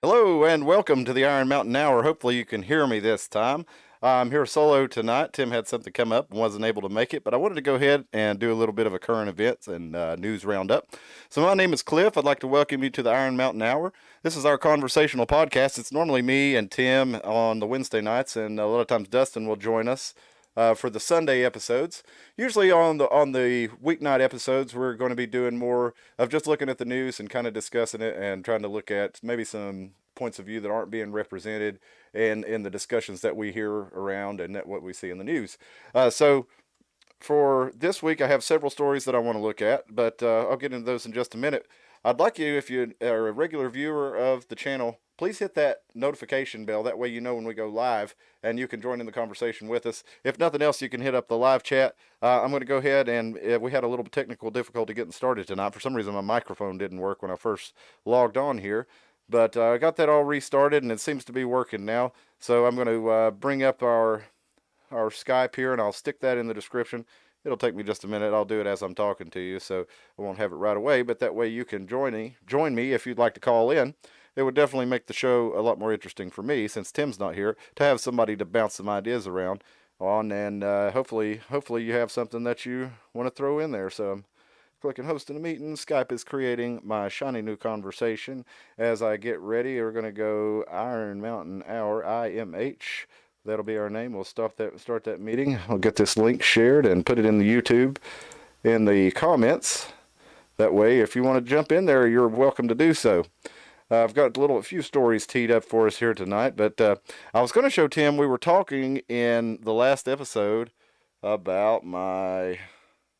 Hello and welcome to the Iron Mountain Hour. Hopefully you can hear me this time. I'm here solo tonight. Tim had something come up and wasn't able to make it, but I wanted to go ahead and do a little bit of a current events and news roundup. So my name is Cliff. I'd like to welcome you to the Iron Mountain Hour. This is our conversational podcast. It's normally me and Tim on the Wednesday nights, and a lot of times Dustin will join us for the Sunday episodes. Usually on the weeknight episodes, we're going to be doing more of just looking at the news and kind of discussing it and trying to look at maybe some points of view that aren't being represented in the discussions that we hear around and that what we see in the news. So for this week, I have several stories that I want to look at, but I'll get into those in just a minute. I'd like you, if you are a regular viewer of the channel, please hit that notification bell. That way you know when we go live and you can join in the conversation with us. If nothing else, you can hit up the live chat. I'm going to go ahead and we had a little technical difficulty getting started tonight. For some reason, my microphone didn't work when I first logged on here. But I got that all restarted and it seems to be working now. So I'm going to bring up our Skype here and I'll stick that in the description. It'll take me just a minute. I'll do it as I'm talking to you, so I won't have it right away. But that way you can join me if you'd like to call in. It would definitely make the show a lot more interesting for me, since Tim's not here, to have somebody to bounce some ideas around on, and hopefully you have something that you want to throw in there. So I'm clicking host in a meeting. Skype is creating my shiny new conversation. As I get ready, we're going to go Iron Mountain Hour, IMH. That'll be our name. We'll start that meeting. I'll get this link shared and put it in the YouTube in the comments. That way, if you want to jump in there, you're welcome to do so. I've got a few stories teed up for us here tonight, but I was going to show Tim, we were talking in the last episode about my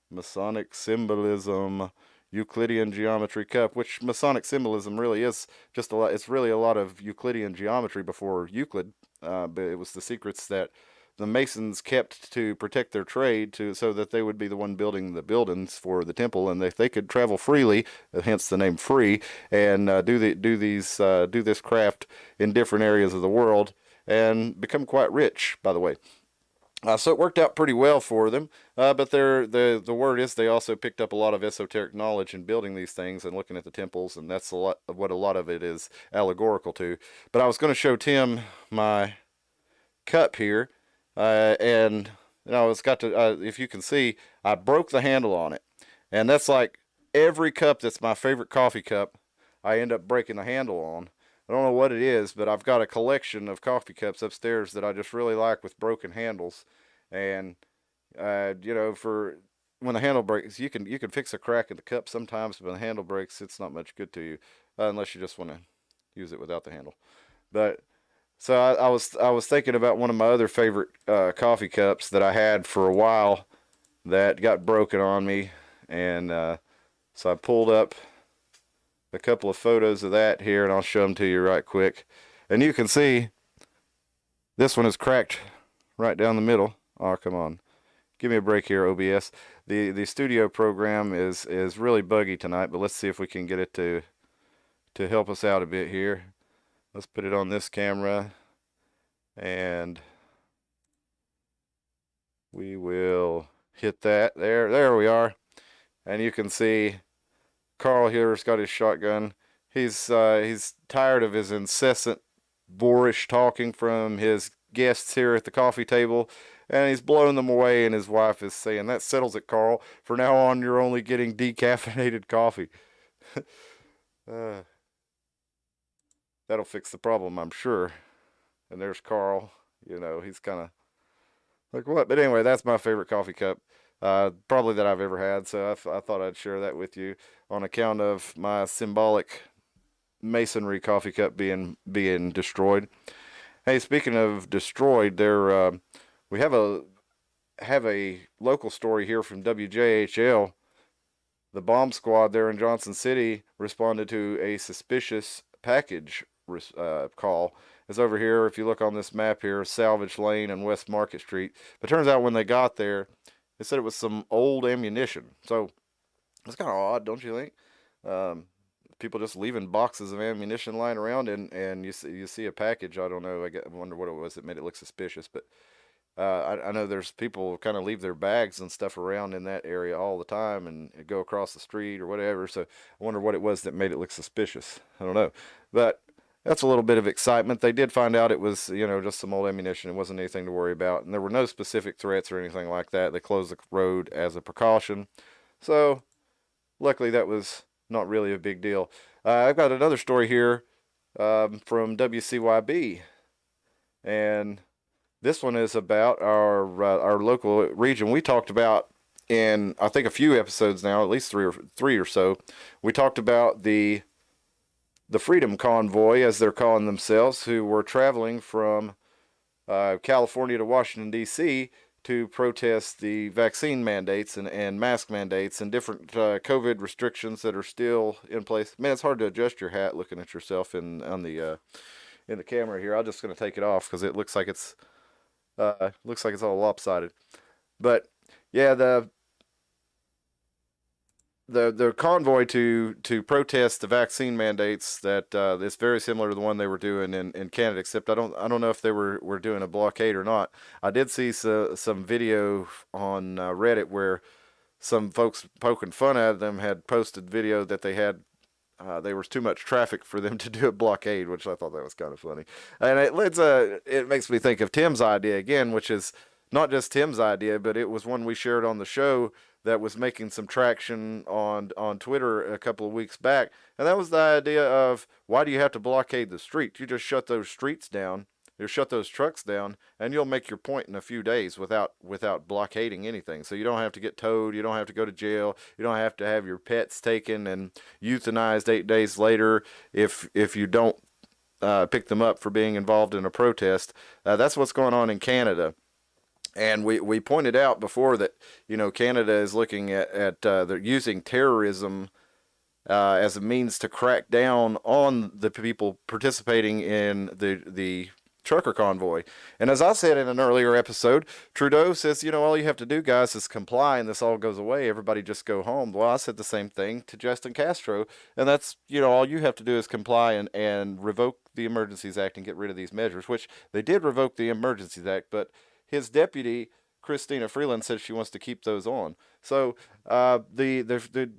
Masonic symbolism Euclidean geometry cup, which Masonic symbolism really is just a lot. It's really a lot of Euclidean geometry before Euclid. But it was the secrets that the Masons kept to protect their trade, so that they would be the one building the buildings for the temple, and they could travel freely, hence the name free, and do this craft in different areas of the world and become quite rich, by the way. So it worked out pretty well for them, but the word is they also picked up a lot of esoteric knowledge in building these things and looking at the temples, and that's what a lot of it is allegorical to. But I was going to show Tim my cup here, and it's got to. If you can see, I broke the handle on it, and that's like every cup that's my favorite coffee cup, I end up breaking the handle on. I don't know what it is, but I've got a collection of coffee cups upstairs that I just really like with broken handles. And for when the handle breaks, you can fix a crack in the cup sometimes, but when the handle breaks, it's not much good to you, unless you just want to use it without the handle. But so I was thinking about one of my other favorite coffee cups that I had for a while that got broken on me, and so I pulled up a couple of photos of that here, and I'll show them to you right quick. And you can see this one is cracked right down the middle. Oh, come on. Give me a break here, OBS. The studio program is really buggy tonight, but let's see if we can get it to help us out a bit here. Let's put it on this camera, and we will hit that. There we are. And you can see Carl here's got his shotgun. He's tired of his incessant boorish talking from his guests here at the coffee table, and he's blowing them away, and his wife is saying, "That settles it, Carl. From now on, you're only getting decaffeinated coffee." uh, that'll fix the problem, I'm sure. And there's Carl. He's kind of like, what? But anyway, that's my favorite coffee cup. Probably that I've ever had, so I thought I'd share that with you on account of my symbolic masonry coffee cup being destroyed. Hey, speaking of destroyed, we have a local story here from WJHL. The bomb squad there in Johnson City responded to a suspicious package call. It's over here, if you look on this map here, Salvage Lane and West Market Street. But it turns out when they got there, they said it was some old ammunition. So it's kind of odd, don't you think? People just leaving boxes of ammunition lying around, and you see a package. I don't know. I wonder what it was that made it look suspicious. But I know there's people kind of leave their bags and stuff around in that area all the time and go across the street or whatever. So I wonder what it was that made it look suspicious. I don't know. But that's a little bit of excitement. They did find out it was, just some old ammunition. It wasn't anything to worry about, and there were no specific threats or anything like that. They closed the road as a precaution. So luckily, that was not really a big deal. I've got another story here from WCYB, and this one is about our local region. We talked about in I think a few episodes now, at least three or so. We talked about the Freedom Convoy, as they're calling themselves, who were traveling from California to Washington D.C. to protest the vaccine mandates and mask mandates and different COVID restrictions that are still in place. Man, it's hard to adjust your hat looking at yourself in the camera here. I'm just going to take it off because it looks like it's all lopsided. But yeah, the convoy to protest the vaccine mandates that is very similar to the one they were doing in Canada, except I don't know if they were doing a blockade or not. I did see some video on Reddit where some folks poking fun at them had posted video that there was too much traffic for them to do a blockade, which I thought that was kind of funny. And it makes me think of Tim's idea again, which is not just Tim's idea, but it was one we shared on the show that was making some traction on Twitter a couple of weeks back. And that was the idea of, why do you have to blockade the street? You just shut those streets down. You shut those trucks down, and you'll make your point in a few days without blockading anything. So you don't have to get towed. You don't have to go to jail. You don't have to have your pets taken and euthanized 8 days later if you don't pick them up for being involved in a protest. That's what's going on in Canada. And we pointed out before that, Canada is looking at they're using terrorism as a means to crack down on the people participating in the trucker convoy. And as I said in an earlier episode, Trudeau says, all you have to do, guys, is comply and this all goes away. Everybody just go home. Well, I said the same thing to Justin Castro. And that's, all you have to do is comply and revoke the Emergencies Act and get rid of these measures, which they did revoke the Emergencies Act, but his deputy, Christina Freeland, said she wants to keep those on. So the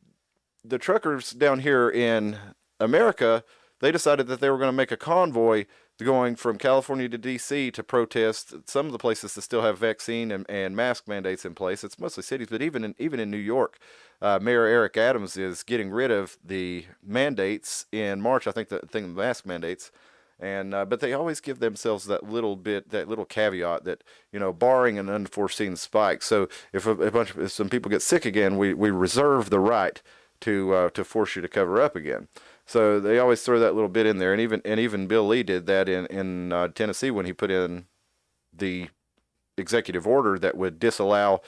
truckers down here in America, they decided that they were going to make a convoy going from California to D.C. to protest some of the places that still have vaccine and mask mandates in place. It's mostly cities, but even in New York, Mayor Eric Adams is getting rid of the mandates in March. I think the mask mandates. And but they always give themselves that little caveat that, barring an unforeseen spike. So if some people get sick again, we reserve the right to force you to cover up again. So they always throw that little bit in there, and even Bill Lee did that in Tennessee when he put in the executive order that would disallow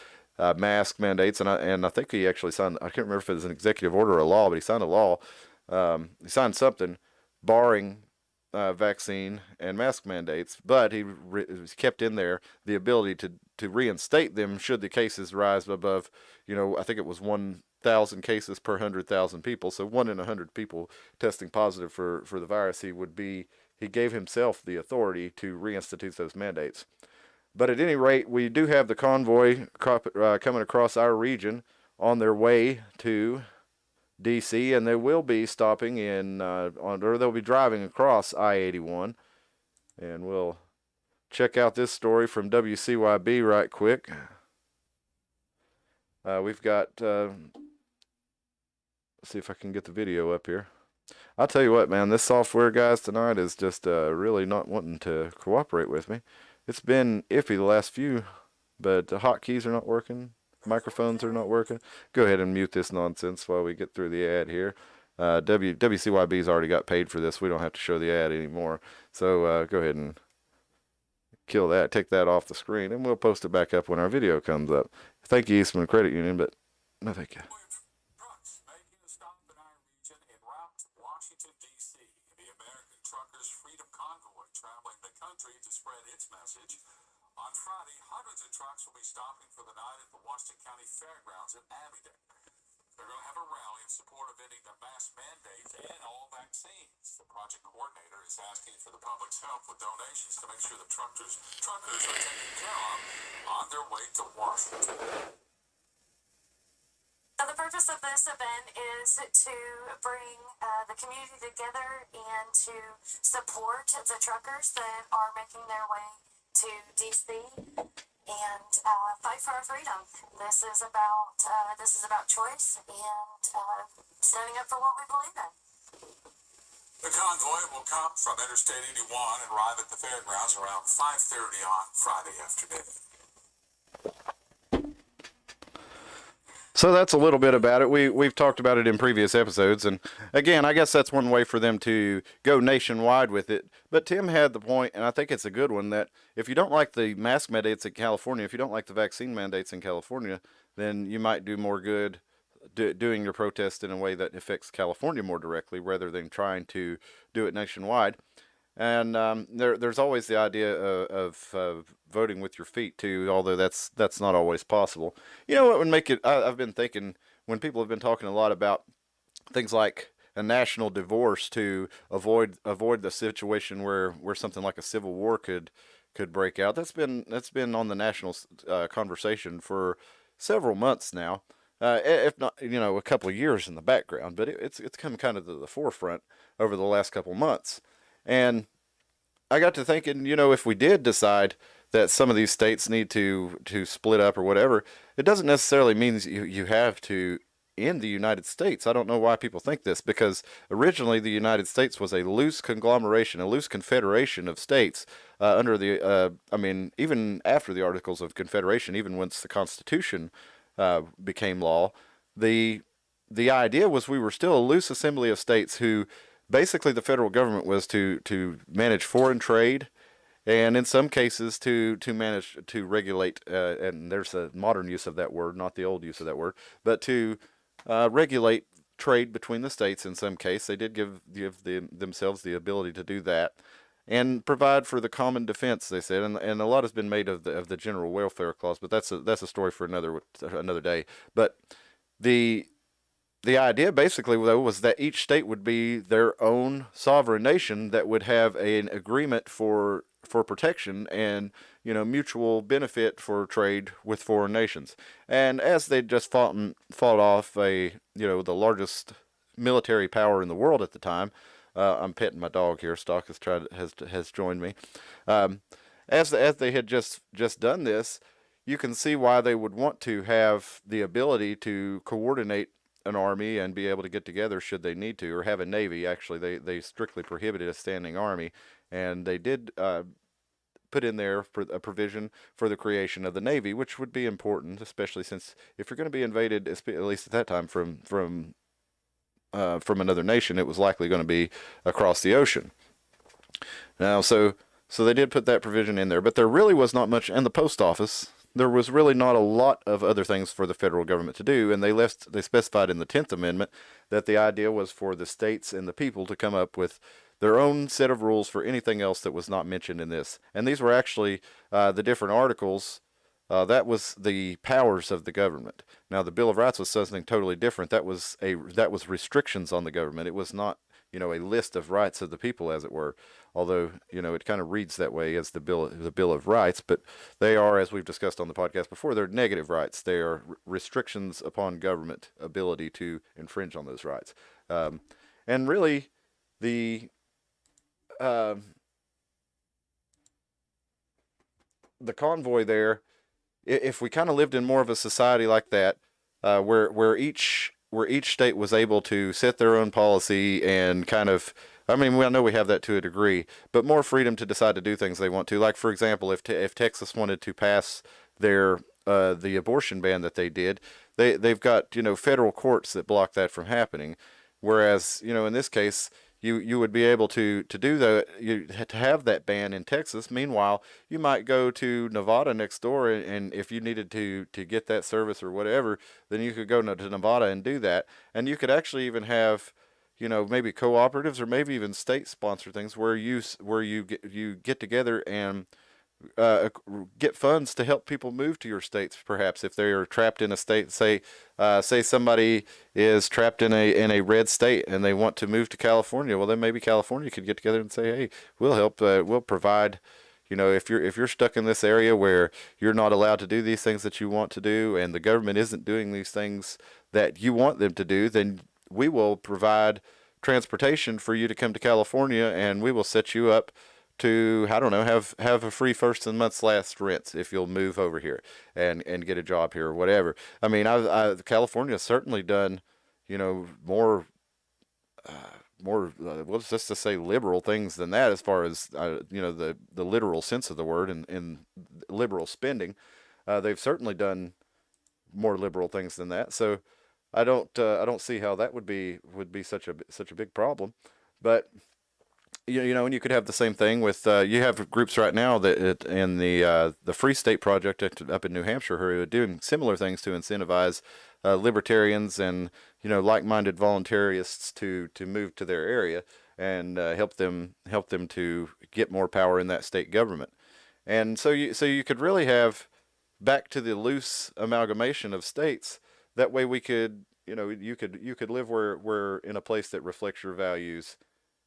mask mandates, and I think he actually signed. I can't remember if it was an executive order or a law, but he signed a law. He signed something barring vaccine and mask mandates, but he kept in there the ability to reinstate them should the cases rise above, I think it was 1,000 cases per 100,000 people. So 1 in 100 people testing positive for the virus, he gave himself the authority to reinstitute those mandates. But at any rate, we do have the convoy coming across our region on their way to D.C., and they will be stopping or they'll be driving across I-81. And we'll check out this story from WCYB right quick. We've got, let's see if I can get the video up here. I'll tell you what, man, this software, guys, tonight is just really not wanting to cooperate with me. It's been iffy the last few, but the hotkeys are not working. Microphones are not working. Go ahead and mute this nonsense while we get through the ad here. WCYB's already got paid for this. We don't have to show the ad anymore. So go ahead and kill that. Take that off the screen, and we'll post it back up when our video comes up. Thank you, Eastman Credit Union, but no thank you. Trucks making a stop in our region en route to Washington, D.C. The American Truckers Freedom Convoy traveling the country to spread its message. On Friday, hundreds of trucks will be stopping for the night at the Washington County Fairgrounds in Abingdon. They're going to have a rally in support of ending the mask mandates and all vaccines. The project coordinator is asking for the public's help with donations to make sure the truckers are taken care of on their way to Washington. The The purpose of this event is to bring the community together and to support the truckers that are making their way to DC and fight for our freedom. This is about choice and standing up for what we believe in. The convoy will come from Interstate 81 and arrive at the fairgrounds around 5:30 on Friday afternoon. So that's a little bit about it. We've talked about it in previous episodes, and again, I guess that's one way for them to go nationwide with it. But Tim had the point, and I think it's a good one, that if you don't like the mask mandates in California, if you don't like the vaccine mandates in California, then you might do more good doing your protest in a way that affects California more directly, rather than trying to do it nationwide. And there's always the idea of voting with your feet too, although that's not always possible. You know what would make it? I've been thinking, when people have been talking a lot about things like a national divorce to avoid the situation where something like a civil war could break out. That's been on the national conversation for several months now, if not a couple of years in the background. But it's come kind of to the forefront over the last couple of months. And I got to thinking, if we did decide that some of these states need to split up or whatever, it doesn't necessarily mean you have to end the United States. I don't know why people think this, because originally the United States was a loose conglomeration, a loose confederation of states under even after the Articles of Confederation, even once the Constitution became law, the idea was we were still a loose assembly of states who basically the federal government was to manage foreign trade, and in some cases to manage to regulate. And there's a modern use of that word, not the old use of that word, but to regulate trade between the states. In some case, they did give themselves the ability to do that, and provide for the common defense. They said, and a lot has been made of the general welfare clause, but that's a story for another day. But the idea basically, though, was that each state would be their own sovereign nation that would have an agreement for protection and mutual benefit for trade with foreign nations. And as they just fought off the largest military power in the world at the time, I'm petting my dog here. Stock has joined me. As they had just done this, you can see why they would want to have the ability to coordinate an army and be able to get together should they need to, or have a navy. Actually, they strictly prohibited a standing army, and they did put in there a provision for the creation of the navy, which would be important, especially since if you're going to be invaded, at least at that time, from another nation, it was likely going to be across the ocean. Now, so they did put that provision in there, but there really was not much, and the post office. There was really not a lot of other things for the federal government to do, and they specified in the 10th Amendment that the idea was for the states and the people to come up with their own set of rules for anything else that was not mentioned in this. And these were actually the different articles. That was the powers of the government. Now, the Bill of Rights was something totally different. That was restrictions on the government. It was not a list of rights of the people, as it were. Although it kind of reads that way as the Bill of Rights, but they are, as we've discussed on the podcast before, they're negative rights. They are restrictions upon government ability to infringe on those rights. And really, the convoy there, if we kind of lived in more of a society like that, where each state was able to set their own policy and kind of, I know we have that to a degree, but more freedom to decide to do things they want to. Like, for example, if Texas wanted to pass their the abortion ban that they did, they've got federal courts that block that from happening. Whereas in this case, you would be able to have that ban in Texas. Meanwhile, you might go to Nevada next door, and if you needed to get that service or whatever, then you could go to Nevada and do that. And you could actually even have maybe cooperatives or maybe even state sponsored things where you get together and get funds to help people move to your states. Perhaps if they are trapped in a state, say somebody is trapped in a red state and they want to move to California, well then maybe California could get together and say, hey, we'll help, we'll provide if you're stuck in this area where you're not allowed to do these things that you want to do, and the government isn't doing these things that you want them to do, then we will provide transportation for you to come to California, and we will set you up to, I don't know, have a free first and month's last rent if you'll move over here and get a job here or whatever. I mean, California's certainly done, more well, just to say liberal things than that, as far as the literal sense of the word, and liberal spending. They've certainly done more liberal things than that. So I don't see how that would be such a big problem. But and you could have the same thing with you have groups right now that in the Free State Project up in New Hampshire who are doing similar things to incentivize libertarians and like-minded voluntarists to move to their area and help them to get more power in that state government. And so you could really have back to the loose amalgamation of states. That way we could you could live where in a place that reflects your values,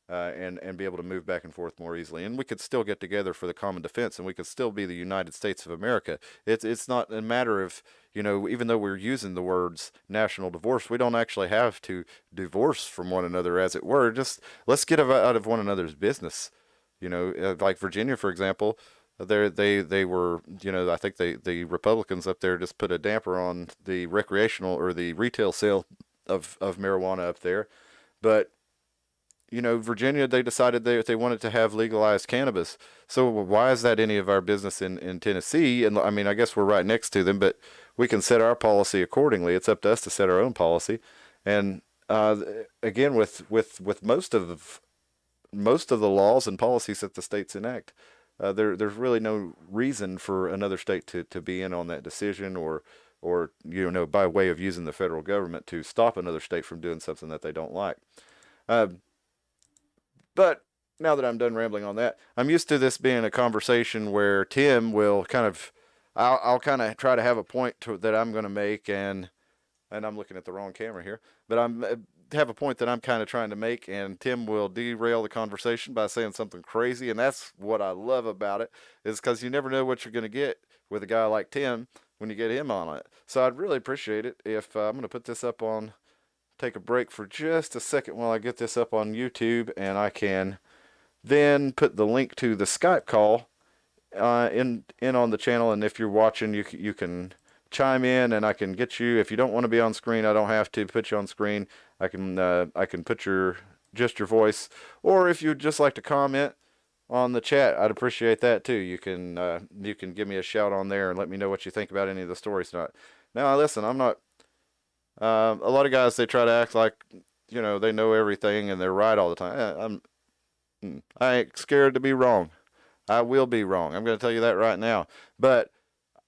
and be able to move back and forth more easily. And we could still get together for the common defense, and we could still be the United States of America. It's not a matter of, even though we're using the words national divorce, we don't actually have to divorce from one another, as it were. Just let's get out of one another's business. Like Virginia, for example. They were, I think the Republicans up there just put a damper on the recreational or the retail sale of marijuana up there. But Virginia, they decided they wanted to have legalized cannabis. So why is that any of our business in Tennessee? And I mean, I guess we're right next to them, but we can set our policy accordingly. It's up to us to set our own policy. And again, with most of the laws and policies that the states enact, there's really no reason for another state to be in on that decision, or by way of using the federal government to stop another state from doing something that they don't like. Uh, but now that I'm done rambling on that, I'm used to this being a conversation where Tim will I'll kind of try to have a point that I'm going to make, and I'm looking at the wrong camera here, but I'm have a point that I'm kind of trying to make, and Tim will derail the conversation by saying something crazy, and that's what I love about it, is because you never know what you're going to get with a guy like Tim when you get him on it. So I'd really appreciate it if I'm going to put this up on take a break for just a second while I get this up on YouTube, and I can then put the link to the Skype call in on the channel. And if you're watching, you can chime in, and I can get you. If you don't want to be on screen, I don't have to put you on screen. I can put just your voice, or if you'd just like to comment on the chat, I'd appreciate that too. You can give me a shout on there and let me know what you think about any of the stories tonight. Now, listen, I'm not. A lot of guys, they try to act like they know everything and they're right all the time. I ain't scared to be wrong. I will be wrong. I'm going to tell you that right now. But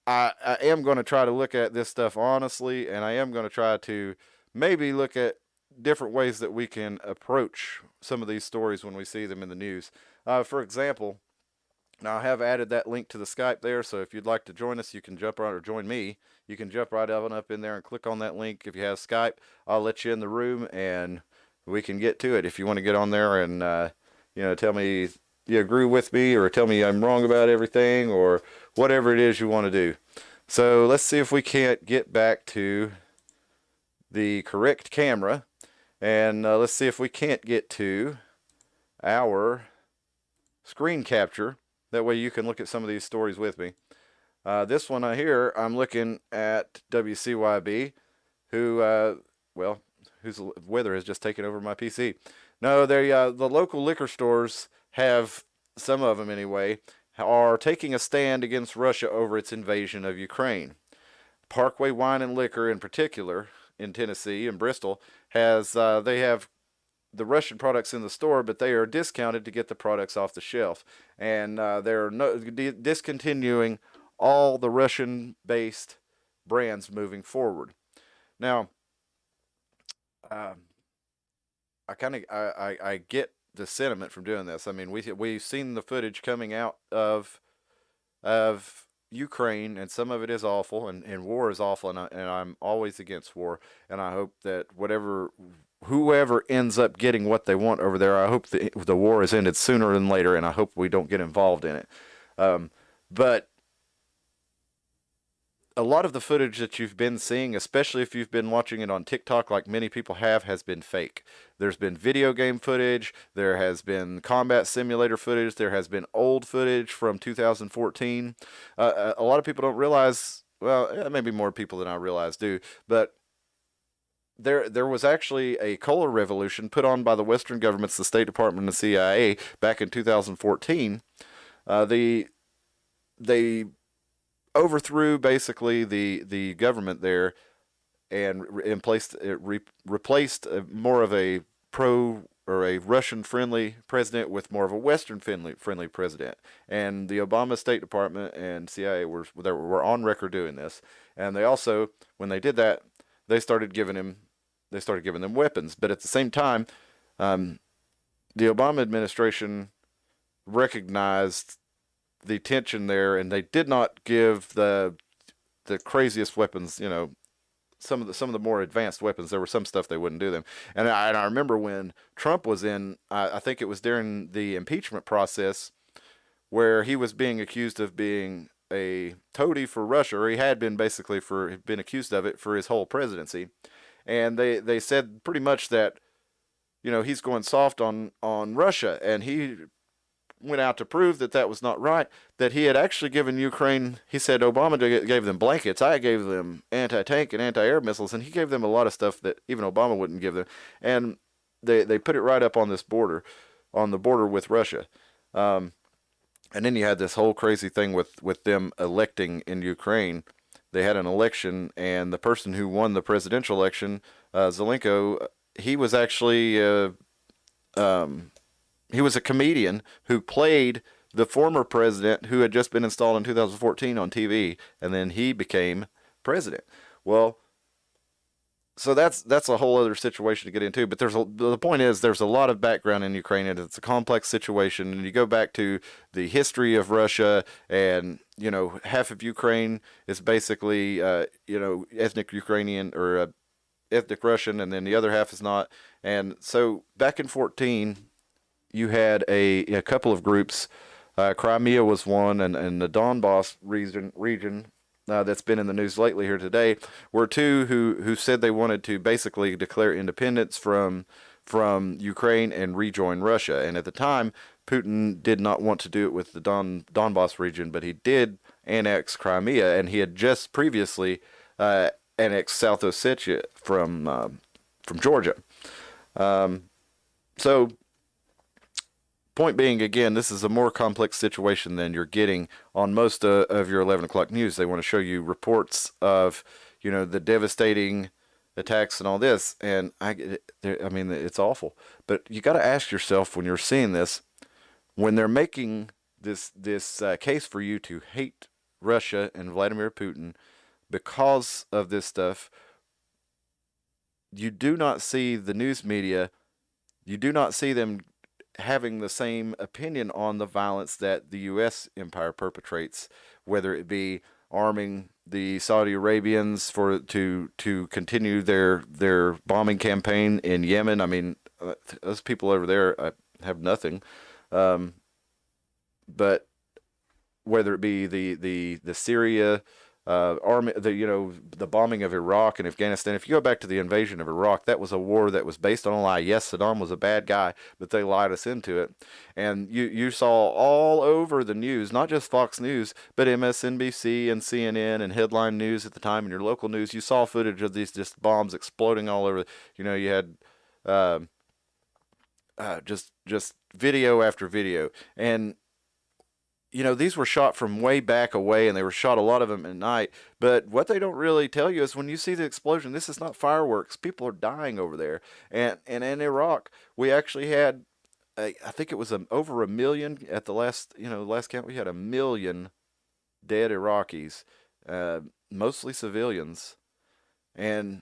I am going to try to look at this stuff honestly, and I am going to try to maybe look at different ways that we can approach some of these stories when we see them in the news. For example, now I have added that link to the Skype there, so if you'd like to join us, you can jump right, or join me. You can jump right up in there and click on that link. If you have Skype, I'll let you in the room and we can get to it. If you want to get on there and tell me you agree with me, or tell me I'm wrong about everything, or whatever it is you want to do. So let's see if we can't get back to the correct camera, and let's see if we can't get to our screen capture. That way you can look at some of these stories with me. This one here, I'm looking at WCYB, whose weather has just taken over my PC. No, the local liquor stores have, some of them anyway, are taking a stand against Russia over its invasion of Ukraine. Parkway Wine and Liquor, in particular, in Tennessee and Bristol, they have the Russian products in the store, but they are discounted to get the products off the shelf, and they're discontinuing all the Russian-based brands moving forward. Now, I get the sentiment from doing this. I mean, we've seen the footage coming out of Ukraine, and some of it is awful, and war is awful, and I'm always against war, and I hope that whoever ends up getting what they want over there, I hope the war is ended sooner than later, and I hope we don't get involved in it. But a lot of the footage that you've been seeing, especially if you've been watching it on TikTok, like many people have, has been fake. There's been video game footage, there has been combat simulator footage, there has been old footage from 2014. A lot of people don't realize, well, maybe more people than I realize do, but there was actually a color revolution put on by the Western governments, the State Department, and the CIA back in 2014. They overthrew basically the government there and replaced more of a pro or a Russian friendly president with more of a Western friendly president. And the Obama State Department and CIA were on record doing this. And they also, when they did that, they started giving them weapons. But at the same time, um, the Obama administration recognized the tension there, and they did not give the craziest weapons. You know, some of the more advanced weapons. There was some stuff they wouldn't do them. And I remember when Trump was in, I think it was during the impeachment process, where he was being accused of being a toady for Russia, or he had been basically been accused of it for his whole presidency. And they said pretty much that, you know, he's going soft on Russia, and he went out to prove that that was not right, that he had actually given Ukraine, he said Obama gave them blankets, I gave them anti-tank and anti-air missiles, and he gave them a lot of stuff that even Obama wouldn't give them. And they put it right up on this border, on the border with Russia. And then you had this whole crazy thing with them electing in Ukraine. They had an election, and the person who won the presidential election, Zelenko, he was actually um, he was a comedian who played the former president who had just been installed in 2014 on TV, and then he became president. Well, so that's a whole other situation to get into. But the point is there's a lot of background in Ukraine, and it's a complex situation. And you go back to the history of Russia, and you know half of Ukraine is basically ethnic Ukrainian or ethnic Russian, and then the other half is not. And so back in 14, you had a couple of groups. Crimea was one, and the Donbass region that's been in the news lately here today were two who said they wanted to basically declare independence from Ukraine and rejoin Russia. And at the time, Putin did not want to do it with the Donbass region, but he did annex Crimea, and he had just previously annexed South Ossetia from Georgia. So point being, again, this is a more complex situation than you're getting on most of your 11 o'clock news. They want to show you reports of, you know, the devastating attacks and all this, and I mean, it's awful. But you got to ask yourself when you're seeing this, when they're making this case for you to hate Russia and Vladimir Putin because of this stuff, you do not see the news media, you do not see them having the same opinion on the violence that the U.S. empire perpetrates, whether it be arming the Saudi Arabians to continue their bombing campaign in Yemen. I mean, those people over there have nothing, but whether it be the Syria army, the bombing of Iraq and Afghanistan. If you go back to the invasion of Iraq, that was a war that was based on a lie. Yes, Saddam was a bad guy, but they lied us into it. And you saw all over the news, not just Fox News, but MSNBC and CNN and Headline News at the time, and your local news. You saw footage of these just bombs exploding all over. You know, you had just video after video, and you know, these were shot from way back away, and they were shot, a lot of them, at night. But what they don't really tell you is when you see the explosion, this is not fireworks. People are dying over there. And in Iraq, we actually had, I think it was over a million at the last count. We had a million dead Iraqis, mostly civilians. And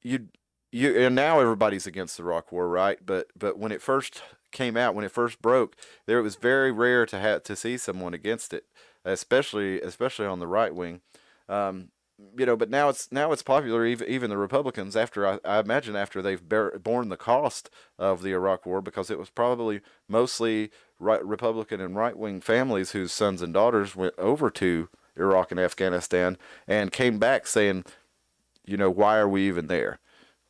you and now everybody's against the Iraq War, right? But when it first came out, when it first broke, there it was very rare to see someone against it, especially on the right wing. Um, but now it's popular. Even the Republicans, after I imagine after they've borne the cost of the Iraq War, because it was probably mostly Republican and right wing families whose sons and daughters went over to Iraq and Afghanistan and came back saying, why are we even there?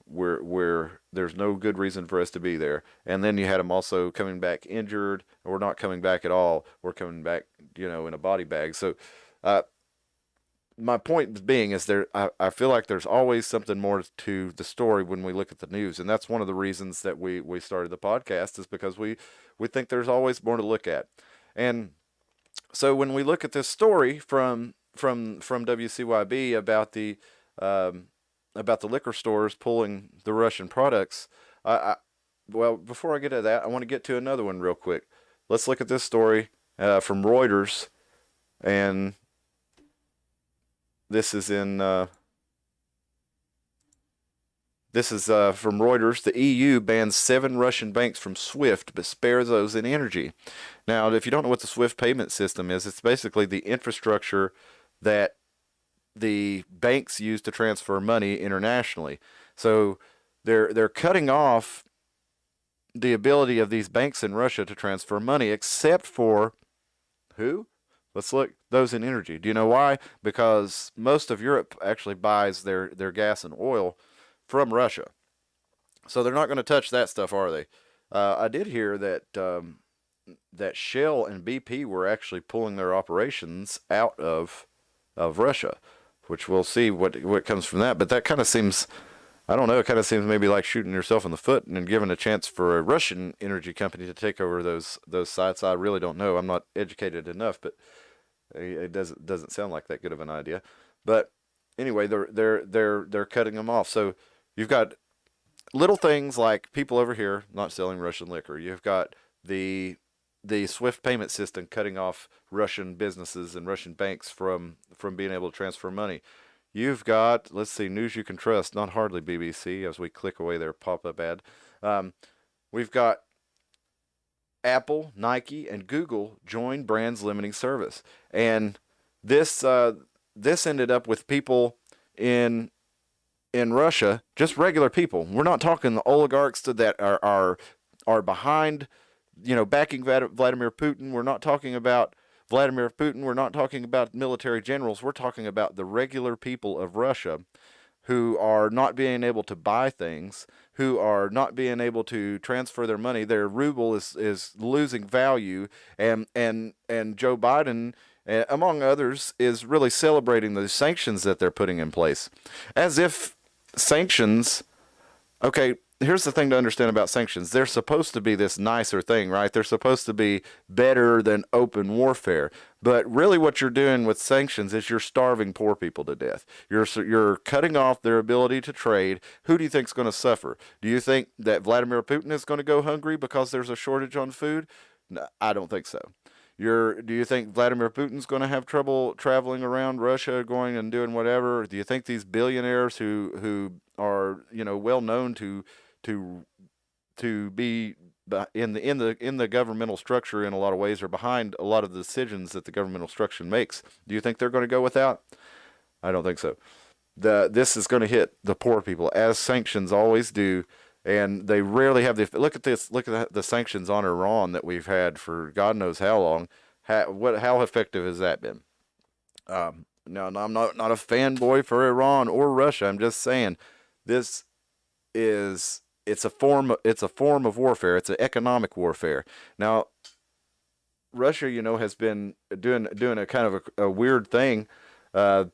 We're there's no good reason for us to be there. And then you had them also coming back injured, or not coming back at all, or coming back, in a body bag. So, uh, my point being is I feel like there's always something more to the story when we look at the news, and that's one of the reasons that we started the podcast, is because we think there's always more to look at. And so when we look at this story from WCYB about the liquor stores pulling the Russian products, I well, before I get to that, I want to get to another one real quick. Let's look at this story from Reuters, and this is in this is from Reuters. The EU bans 7 Russian banks from SWIFT, but spares those in energy. Now, if you don't know what the SWIFT payment system is, it's basically the infrastructure that the banks use to transfer money internationally. So they're cutting off the ability of these banks in Russia to transfer money, except for who? Let's look, those in energy. Do you know why? Because most of Europe actually buys their gas and oil from Russia. So they're not going to touch that stuff, are they? I did hear that Shell and BP were actually pulling their operations out of Russia, which we'll see what comes from that. But that kind of seems, I don't know, it kind of seems maybe like shooting yourself in the foot and giving a chance for a Russian energy company to take over those sites. I really don't know. I'm not educated enough, but it doesn't sound like that good of an idea. But anyway, they're cutting them off. So you've got little things like people over here not selling Russian liquor. You've got the SWIFT payment system cutting off Russian businesses and Russian banks from being able to transfer money. You've got, let's see, news you can trust, not hardly BBC, as we click away their pop-up ad. Um, we've got Apple, Nike, and Google join brands limiting service, and this this ended up with people in in Russia, just regular people. We're not talking the oligarchs that are behind, backing Vladimir Putin. We're not talking about Vladimir Putin. We're not talking about military generals. We're talking about the regular people of Russia who are not being able to buy things, who are not being able to transfer their money. Their ruble is losing value, and Joe Biden, among others, is really celebrating the sanctions that they're putting in place, as if sanctions. Okay, here's the thing to understand about sanctions. They're supposed to be this nicer thing, right? They're supposed to be better than open warfare. But really what you're doing with sanctions is you're starving poor people to death. You're cutting off their ability to trade. Who do you think's going to suffer? Do you think that Vladimir Putin is going to go hungry because there's a shortage on food? No, I don't think so. Do you think Vladimir Putin's going to have trouble traveling around Russia, going and doing whatever? Do you think these billionaires who are well known to be in the governmental structure in a lot of ways, or behind a lot of the decisions that the governmental structure makes, do you think they're going to go without? I don't think so. This is going to hit the poor people, as sanctions always do, and they rarely have the look at this. Look at the sanctions on Iran that we've had for God knows how long. How effective has that been? No, I'm not a fanboy for Iran or Russia. I'm just saying this is it's a form of warfare. It's an economic warfare. Now, Russia, has been doing a kind of a weird thing. Uh,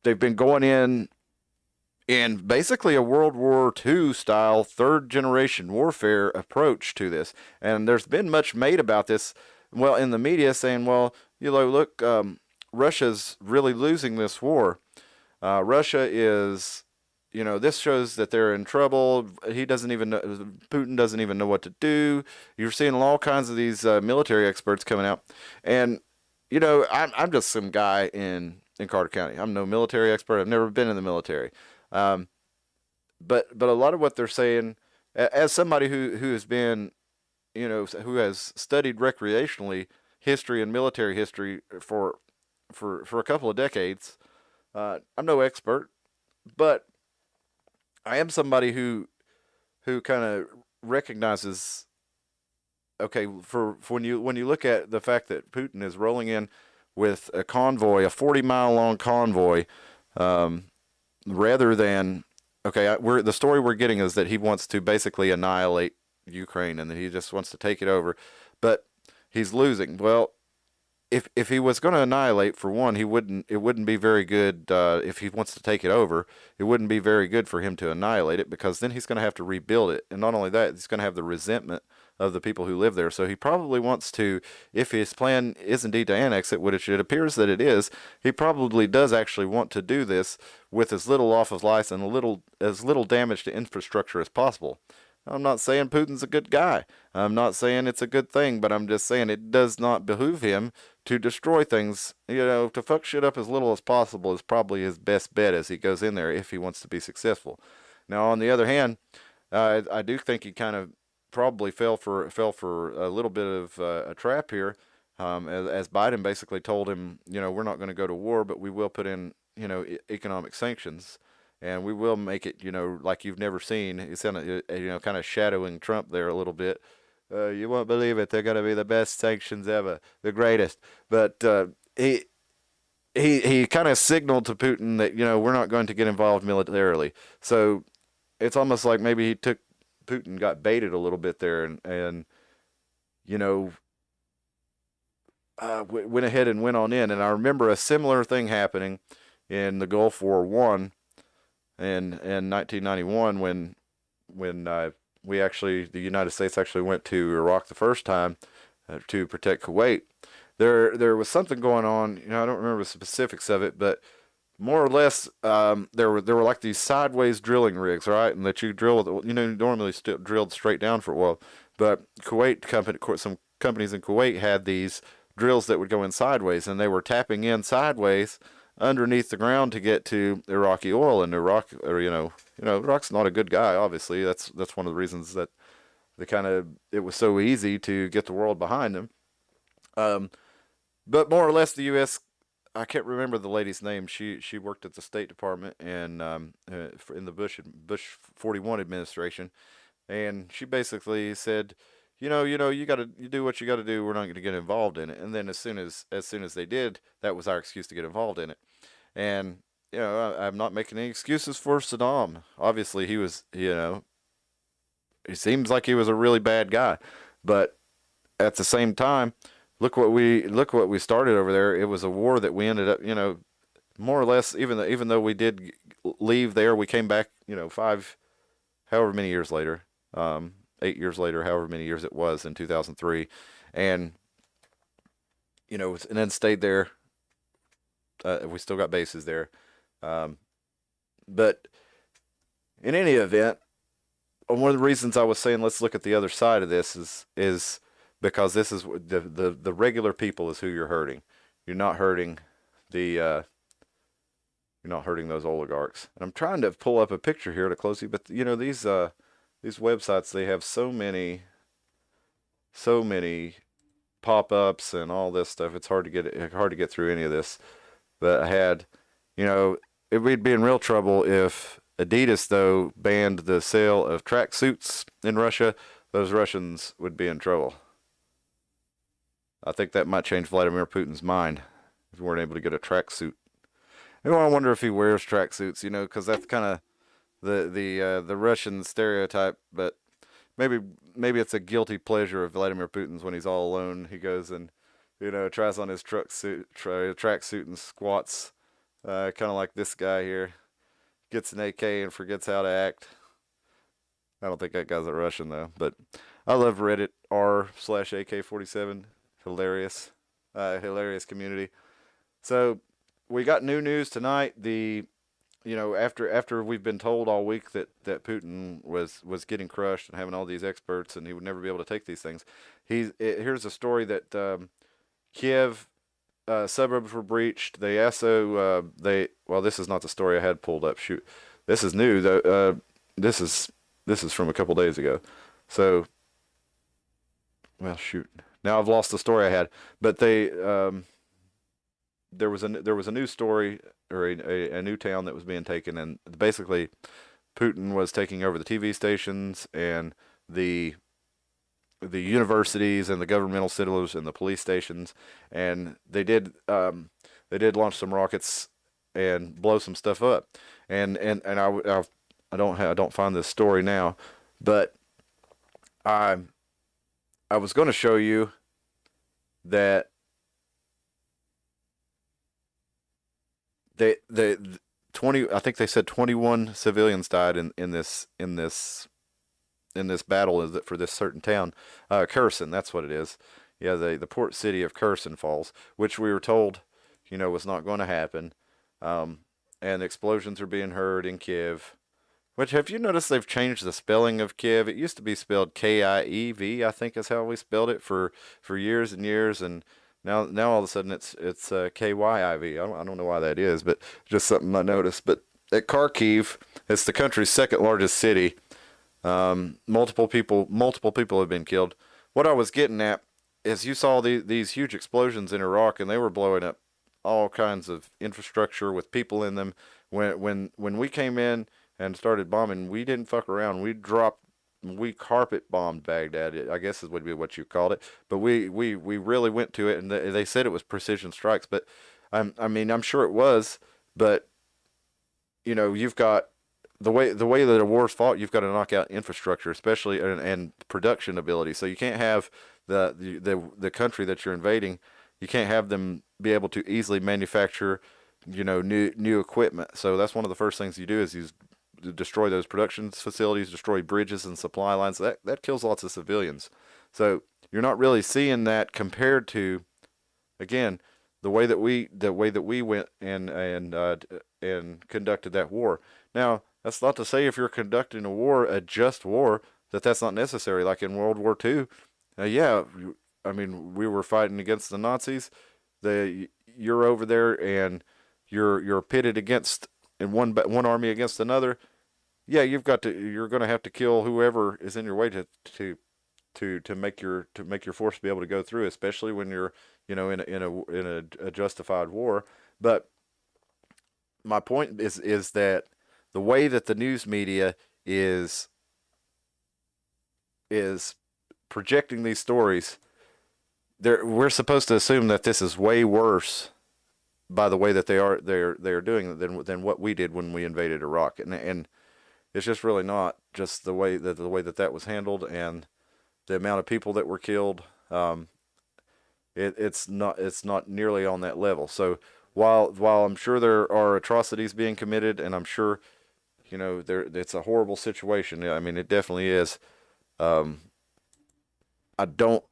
they've been going in basically a World War II style third generation warfare approach to this, and there's been much made about this. Well, in the media saying, well, look, Russia's really losing this war. Russia is, this shows that they're in trouble. He doesn't even know, Putin doesn't even know what to do. You're seeing all kinds of these military experts coming out. And, I'm just some guy in Carter County. I'm no military expert. I've never been in the military. Um, but a lot of what they're saying, as somebody who has been, who has studied recreationally history and military history for a couple of decades, I'm no expert, but I am somebody who kind of recognizes, okay, for when you look at the fact that Putin is rolling in with a convoy, a 40-mile long convoy, um, rather than, okay, we're the story we're getting is that he wants to basically annihilate Ukraine and that he just wants to take it over, but he's losing. Well, if he was going to annihilate, for one, he wouldn't. It wouldn't be very good if he wants to take it over. It wouldn't be very good for him to annihilate it because then he's going to have to rebuild it, and not only that, he's going to have the resentment of the people who live there. So he probably wants to, if his plan is indeed to annex it, which it appears that it is, he probably does actually want to do this with as little loss of life and as little damage to infrastructure as possible. I'm not saying Putin's a good guy. I'm not saying it's a good thing, but I'm just saying it does not behoove him to destroy things. To fuck shit up as little as possible is probably his best bet as he goes in there if he wants to be successful. Now, on the other hand, I do think he kind of probably fell for a little bit of a trap here, as Biden basically told him, we're not going to go to war, but we will put in, economic sanctions and we will make it, like you've never seen. He's kind of, kind of shadowing Trump there a little bit. You won't believe it. They're going to be the best sanctions ever, the greatest. But he kind of signaled to Putin that we're not going to get involved militarily. So it's almost like maybe Putin got baited a little bit there, and you know went ahead and went on in. And I remember a similar thing happening in the Gulf War One in 1991 when the United States actually went to Iraq the first time to protect Kuwait. There was something going on. I don't remember the specifics of it, but more or less, there were like these sideways drilling rigs, right? And that you drill, normally drilled straight down for oil, but some companies in Kuwait had these drills that would go in sideways, and they were tapping in sideways underneath the ground to get to Iraqi oil. And Iraq's not a good guy. Obviously, that's one of the reasons that it was so easy to get the world behind them. Um, but more or less, the U.S. I can't remember the lady's name. She worked at the State Department and in the Bush 41 administration, and she basically said, you do what you got to do. We're not going to get involved in it. And then as soon as they did, that was our excuse to get involved in it. And I'm not making any excuses for Saddam. Obviously, he was, he seems like he was a really bad guy, but at the same time, look what we started over there. It was a war that we ended up, more or less, even though we did leave there, we came back, however many years later, 8 years later, however many years it was in 2003, and and then stayed there. We still got bases there, um, but in any event, one of the reasons I was saying let's look at the other side of this is because this is the regular people is who you're hurting. You're not hurting the you're not hurting those oligarchs. And I'm trying to pull up a picture here to close you, but these websites, they have so many pop-ups and all this stuff. It's hard to get through any of this. But I had, we'd be in real trouble if Adidas though banned the sale of tracksuits in Russia. Those Russians would be in trouble. I think that might change Vladimir Putin's mind if we weren't able to get a tracksuit. And I wonder if he wears tracksuits, because that's kind of the Russian stereotype. But maybe it's a guilty pleasure of Vladimir Putin's when he's all alone. He goes and tries on his tracksuit and squats, kind of like this guy here. Gets an AK and forgets how to act. I don't think that guy's a Russian though. But I love Reddit r/AK47. Hilarious, hilarious community. So we got new news tonight. After we've been told all week that Putin was getting crushed and having all these experts and he would never be able to take these things. Here's a story that Kiev suburbs were breached. They also this is not the story I had pulled up. Shoot, this is new though. This is from a couple days ago. So, well, shoot. Now I've lost the story I had, but there was a news story or a new town that was being taken, and basically Putin was taking over the TV stations and the the universities and the governmental silos and the police stations, and they did launch some rockets and blow some stuff up, and I don't find this story now, but I I was going to show you that they 20, I think they said 21 civilians died in this battle is it for this certain town, Kherson, that's what it is. Yeah, the port city of Kherson Falls, which we were told, was not going to happen. Um, and explosions are being heard in Kiev. Which have you noticed they've changed the spelling of Kiev? It used to be spelled Kiev, I think is how we spelled it for years and years, and now all of a sudden it's Kyiv. I don't know why that is, but just something I noticed. But at Kharkiv, it's the country's second largest city. Multiple people have been killed. What I was getting at is you saw these huge explosions in Iraq, and they were blowing up all kinds of infrastructure with people in them. When we came in and started bombing, we didn't fuck around. We carpet bombed Baghdad, I guess would be what you called it. But we really went to it, and they said it was precision strikes. But I mean, I'm sure it was. But you've got the way that a war's fought, you've got to knock out infrastructure, especially and production ability. So you can't have the country that you're invading, you can't have them be able to easily manufacture, new equipment. So that's one of the first things you do is you destroy those production facilities, destroy bridges and supply lines. That kills lots of civilians. So you're not really seeing that compared to, again, the way that we went and conducted that war. Now, that's not to say if you're conducting a war, a just war, that's not necessary. Like in World War II, yeah, I mean, we were fighting against the Nazis. You're over there and you're pitted against in one army against another. Yeah, you're going to have to kill whoever is in your way to make your force be able to go through, especially when you're in a justified war. But my point is that the way that the news media is projecting these stories, we're supposed to assume that this is way worse by the way that they're doing than what we did when we invaded Iraq, and it's just really not. Just the way that was handled and the amount of people that were killed. It's not nearly on that level. So while I'm sure there are atrocities being committed, and I'm sure it's a horrible situation. I mean, it definitely is. Um, I don't.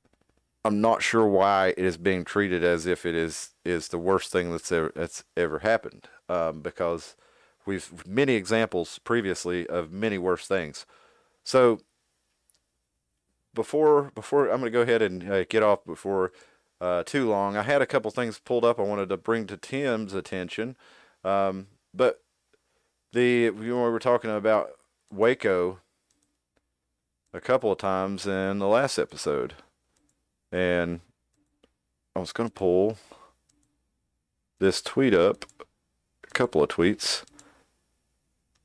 I'm not sure why it is being treated as if it is the worst thing that's ever happened. Because we've many examples previously of many worse things. So before I'm going to go ahead and get off before too long. I had a couple things pulled up I wanted to bring to Tim's attention, but we were talking about Waco a couple of times in the last episode, and I was going to pull this tweet up, a couple of tweets.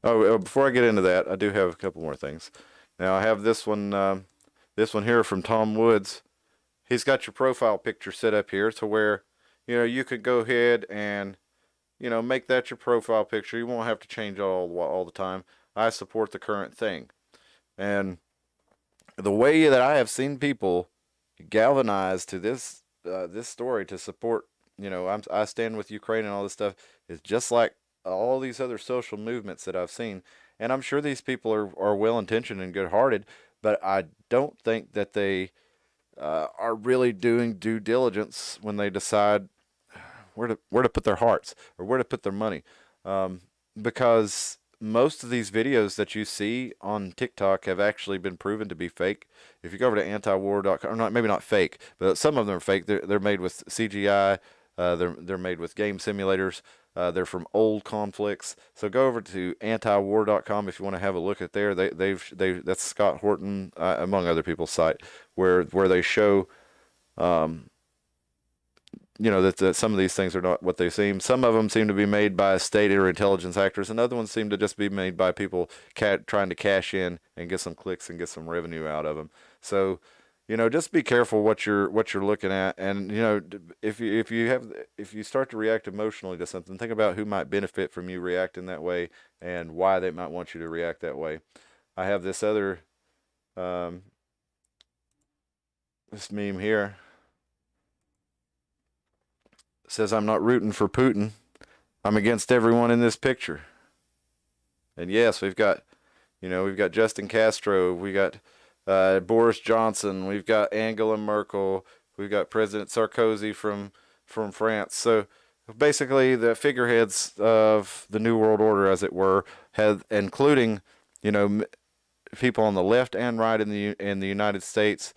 Oh, before I get into that, I do have a couple more things. Now I have this one here from Tom Woods. He's got your profile picture set up here to where, you could go ahead and, make that your profile picture. You won't have to change all the time. I support the current thing. And the way that I have seen people galvanize to this story to support, I stand with Ukraine and all this stuff is just like all these other social movements that I've seen. And I'm sure these people are well intentioned and good hearted, but I don't think that they are really doing due diligence when they decide where to put their hearts or where to put their money, because most of these videos that you see on TikTok have actually been proven to be fake. If you go over to antiwar.com, or not, maybe not fake, but some of them are fake. They're made with CGI. They're made with game simulators. They're from old conflicts. So go over to antiwar.com if you want to have a look at there. That's Scott Horton, among other people's site, where they show that some of these things are not what they seem. Some of them seem to be made by state or intelligence actors, and other ones seem to just be made by people trying to cash in and get some clicks and get some revenue out of them. So, just be careful what you're looking at, and if you start to react emotionally to something, think about who might benefit from you reacting that way and why they might want you to react that way. I have this other um, this meme here. It says, "I'm not rooting for Putin. I'm against everyone in this picture." And yes, we've got Justin Castro, we got Boris Johnson, we've got Angela Merkel, we've got President Sarkozy from France. So basically, the figureheads of the New World Order, as it were, have including you know people on the left and right in the United States.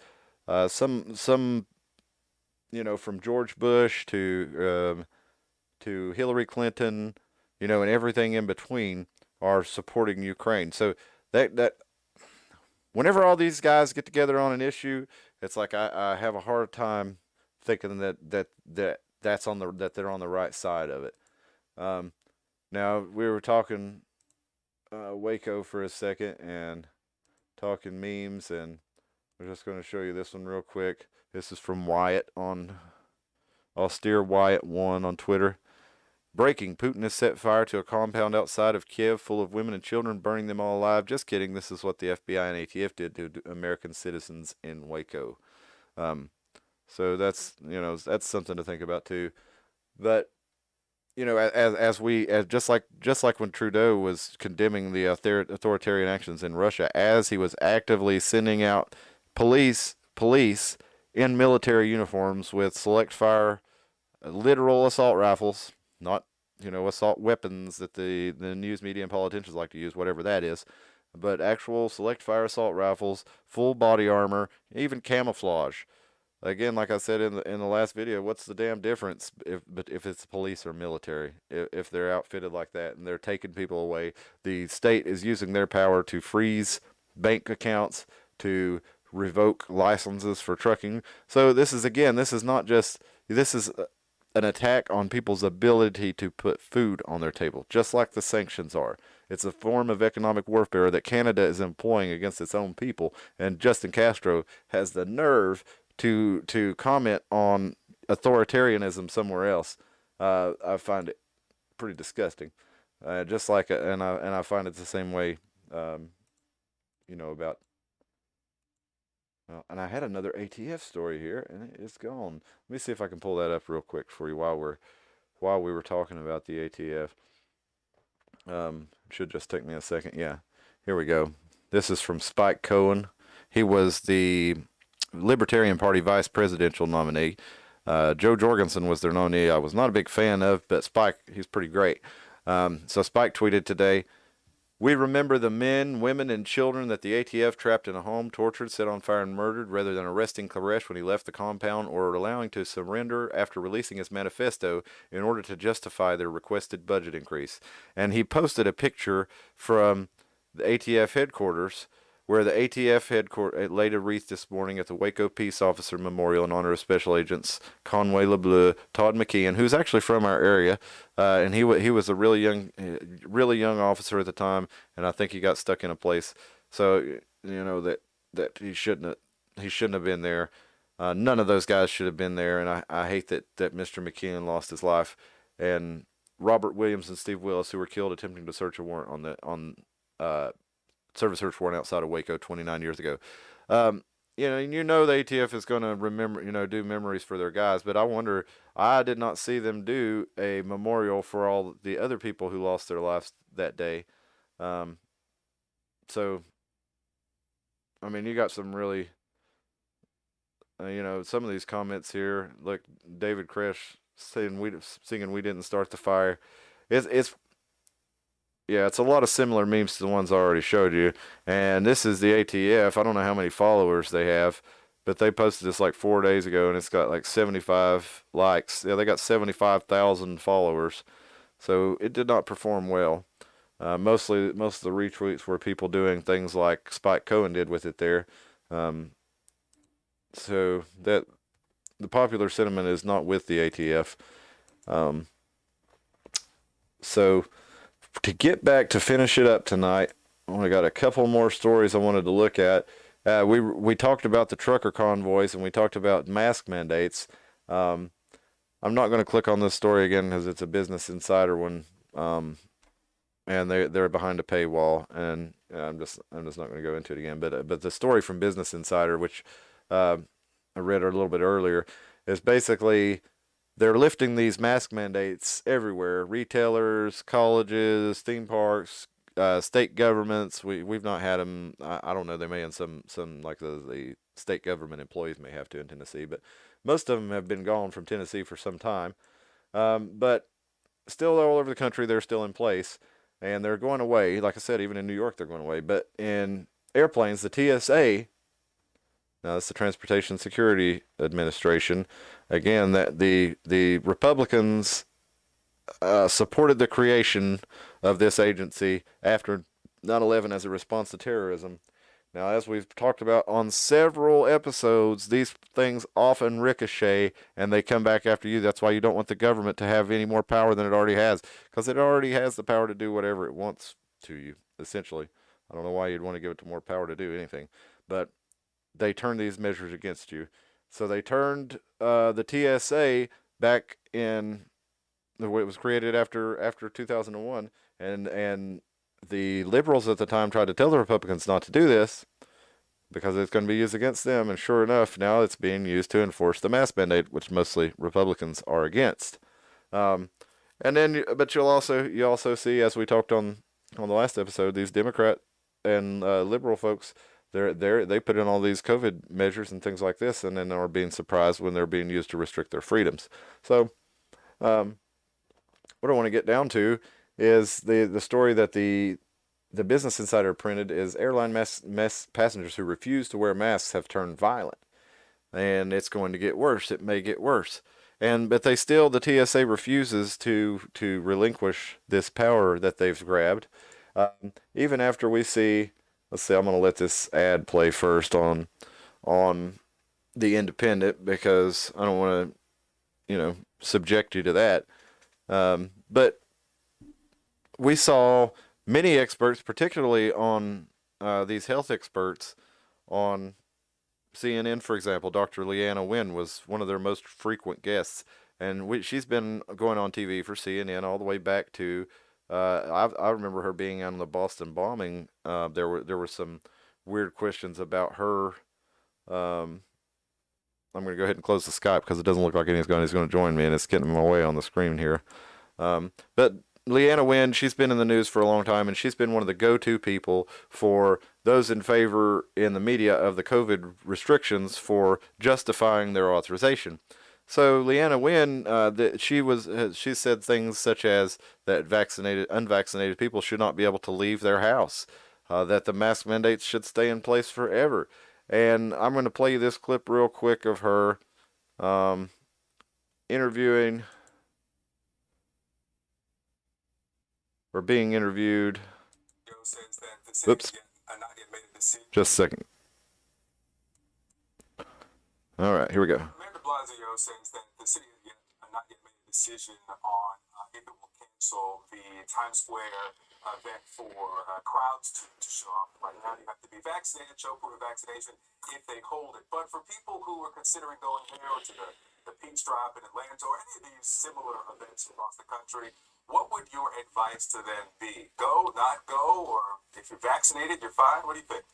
Some from George Bush to Hillary Clinton, and everything in between are supporting Ukraine. So that whenever all these guys get together on an issue, it's like I have a hard time thinking that they're on the right side of it. Um, Now we were talking Waco for a second and talking memes, and we're just going to show you this one real quick. This is from Wyatt on Austere Wyatt One on Twitter. Breaking: Putin has set fire to a compound outside of Kiev full of women and children, burning them all alive. Just kidding. This is what the FBI and ATF did to American citizens in Waco. Um, so that's something to think about too. But as just like when Trudeau was condemning the authoritarian actions in Russia, as he was actively sending out police in military uniforms with select fire, literal assault rifles, not assault weapons that the news media and politicians like to use, whatever that is, but actual select fire assault rifles, full body armor, even camouflage. Again, like I said in the last video, what's the damn difference if it's police or military? If they're outfitted like that and they're taking people away, the state is using their power to freeze bank accounts, to revoke licenses for trucking. So this is not just this is an attack on people's ability to put food on their table, just like the sanctions are. It's a form of economic warfare that Canada is employing against its own people, and Justin Castro has the nerve to comment on authoritarianism somewhere else. I find it pretty disgusting. Just like and I find it the same way. Um, about. Well, and I had another ATF story here, and it's gone. Let me see if I can pull that up real quick for you while we were talking about the ATF. Should just take me a second. Yeah, here we go. This is from Spike Cohen. He was the Libertarian Party vice presidential nominee. Joe Jorgensen was their nominee. I was not a big fan of, but Spike, he's pretty great. So Spike tweeted today, "We remember the men, women, and children that the ATF trapped in a home, tortured, set on fire, and murdered, rather than arresting Koresh when he left the compound or allowing to surrender after releasing his manifesto in order to justify their requested budget increase." And he posted a picture from the ATF headquarters where the ATF headquarters laid a wreath this morning at the Waco Peace Officer Memorial in honor of Special Agents Conway LeBleu, Todd McKeon, who's actually from our area, and he was a really young officer at the time, and I think he got stuck in a place, so that he shouldn't have been there. None of those guys should have been there, and I hate that Mr. McKeon lost his life, and Robert Williams and Steve Willis, who were killed attempting to search a warrant uh, service search warrant outside of Waco 29 years ago. Um, the ATF is going to remember, do memories for their guys, but I did not see them do a memorial for all the other people who lost their lives that day. Um, so, I mean, you got some really, some of these comments here, like David Kresh singing "We Didn't Start the Fire." It's Yeah, it's a lot of similar memes to the ones I already showed you. And this is the ATF. I don't know how many followers they have, but they posted this like 4 days ago, and it's got like 75 likes. Yeah, they got 75,000 followers. So it did not perform well. Most of the retweets were people doing things like Spike Cohen did with it there. Um, so the popular sentiment is not with the ATF. Um, so to get back to finish it up tonight, I got a couple more stories I wanted to look at. We talked about the trucker convoys and we talked about mask mandates. Um, I'm not going to click on this story again because it's a Business Insider one, and they're behind a paywall, and I'm just not going to go into it again. But the story from Business Insider, which I read a little bit earlier, is basically they're lifting these mask mandates everywhere: retailers, colleges, theme parks, state governments. We've not had them. I don't know. They may in some like the state government employees may have to in Tennessee, but most of them have been gone from Tennessee for some time. But still, all over the country, they're still in place, and they're going away. Like I said, even in New York, they're going away. But in airplanes, the TSA, now that's the Transportation Security Administration, again, that the Republicans supported the creation of this agency after 9/11 as a response to terrorism. Now, as we've talked about on several episodes, these things often ricochet and they come back after you. That's why you don't want the government to have any more power than it already has, because it already has the power to do whatever it wants to you, essentially. I don't know why you'd want to give it more power to do anything, but they turned these measures against you. So they turned the TSA back in the way it was created after 2001, and the liberals at the time tried to tell the Republicans not to do this because it's going to be used against them. And sure enough, now it's being used to enforce the mask mandate, which mostly Republicans are against. Um, and then, but you also see, as we talked on the last episode, these Democrat and liberal folks. They put in all these COVID measures and things like this, and then are being surprised when they're being used to restrict their freedoms. So, um, what I want to get down to is the story that the Business Insider printed is airline passengers who refuse to wear masks have turned violent, and it's going to get worse. It may get worse, but the TSA refuses to relinquish this power that they've grabbed, even after we see. Let's see. I'm going to let this ad play first on the Independent because I don't want to subject you to that. But we saw many experts, particularly on these health experts on CNN, for example. Dr. Leanna Wen was one of their most frequent guests, and she's been going on TV for CNN all the way back to. I remember her being on the Boston bombing. There were some weird questions about her. I'm going to go ahead and close the Skype because it doesn't look like he's going to join me, and it's getting in my way on the screen here. But Leanna Wen, she's been in the news for a long time, and she's been one of the go-to people for those in favor in the media of the COVID restrictions for justifying their authorization. So Leanna Wen, she said things such as that unvaccinated people should not be able to leave their house, that the mask mandates should stay in place forever. And I'm going to play you this clip real quick of her interviewing or being interviewed. Oops. Just a second. All right, here we go. Blasio says that the city has not yet made a decision on if it will cancel the Times Square event for crowds to show up. Right now, you have to be vaccinated, show proof of vaccination if they hold it. But for people who are considering going there or to the Peach Drop in Atlanta or any of these similar events across the country, what would your advice to them be? Go, not go, or if you're vaccinated, you're fine? What do you think?